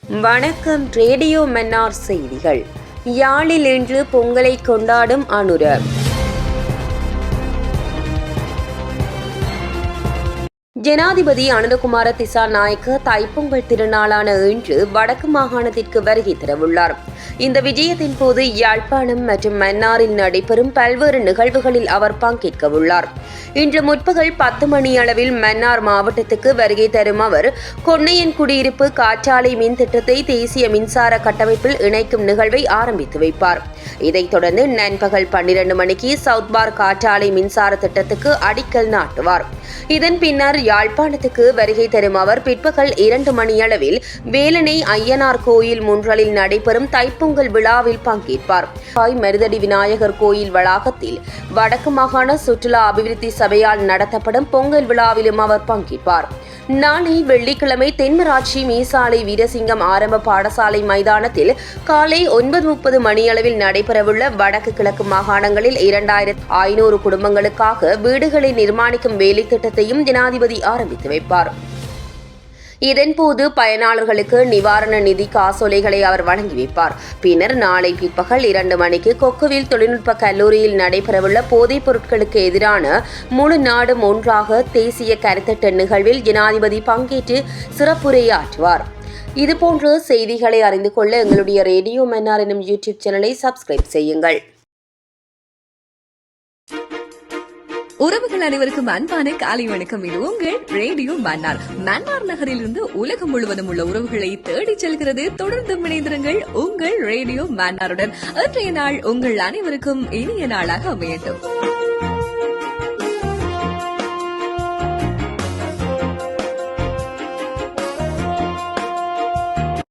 வணக்கம். ரேடியோ மன்னார் செய்திகள். யாழில் இன்று பொங்கலை கொண்டாடும் அனுர. ஜனாதிபதி அனுரகுமார திசாநாயக்க தைப்பொங்கல் திருநாளான இன்று வடக்கு மாகாணத்திற்கு வருகை தரவுள்ளார். இந்த விஜயத்தின் போது யாழ்ப்பாணம் மற்றும் மன்னாரில் நடைபெறும் பல்வேறு நிகழ்வுகளில் அவர் பங்கேற்கவுள்ளார். இன்று முற்பகல் 10 மணி அளவில் மன்னார் மாவட்டத்துக்கு வருகை தரும் அவர் கொன்னையன் குடியிருப்பு காற்றாலை மின் திட்டத்தை தேசிய மின்சார கட்டமைப்பில் இணைக்கும் நிகழ்வை ஆரம்பித்து வைப்பார். இதைத் தொடர்ந்து நண்பகல் 12 மணிக்கு சவுத்பார் காற்றாலை மின்சார திட்டத்துக்கு அடிக்கல் நாட்டுவார். இதன் பின்னர் யாழ்ப்பாணத்துக்கு வருகை தரும் அவர் பிற்பகல் 2 மணியளவில் வேலனை ஐயனார் கோயில் முன்றலில் நடைபெறும் தைப்பொங்கல் விழாவில் பங்கேற்பார். மருதடி விநாயகர் கோயில் வளாகத்தில் வடக்கு மாகாண சுற்றுலா அபிவிருத்தி சபையால் நடத்தப்படும் பொங்கல் விழாவிலும் அவர் பங்கேற்பார். நாளை வெள்ளிக்கிழமை தென்மராட்சி மீசாலை வீரசிங்கம் ஆரம்ப பாடசாலை மைதானத்தில் காலை 9:30 மணியளவில் நடைபெறவுள்ள வடக்கு கிழக்கு மாகாணங்களில் 2500 குடும்பங்களுக்காக வீடுகளை நிர்மாணிக்கும் வேலை திட்டத்தையும் ஜனாதிபதி ஆரம்பித்து வைப்பார். இதன்போது பயனாளர்களுக்கு நிவாரண நிதி காசோலைகளை அவர் வழங்கி வைப்பார். பின்னர் நாளை பிற்பகல் 2 மணிக்கு கொக்குவில் தொழில்நுட்ப கல்லூரியில் நடைபெறவுள்ள போதைப் பொருட்களுக்கு எதிரான முழு நாடும் ஒன்றாக தேசிய கருத்தட்ட நிகழ்வில் ஜனாதிபதி பங்கேற்று சிறப்புரையாற்றுவார். இதுபோன்ற செய்திகளை அறிந்து கொள்ள எங்களுடைய ரேடியோ மன்னார் எனும் யூடியூப் சேனலை சப்ஸ்கிரைப் செய்யுங்கள். உறவுகள் அனைவருக்கும் அன்பான காலை வணக்கம். இது உங்கள் ரேடியோ மன்னார். மன்னார் நகரிலிருந்து உலகம் முழுவதும் உள்ள உறவுகளை தேடிச் செல்கிறது. தொடர்ந்து இணைந்திருங்கள் உங்கள் ரேடியோ மன்னாருடன். இன்றைய நாள் உங்கள் அனைவருக்கும் இனிய நாளாக அமையட்டும்.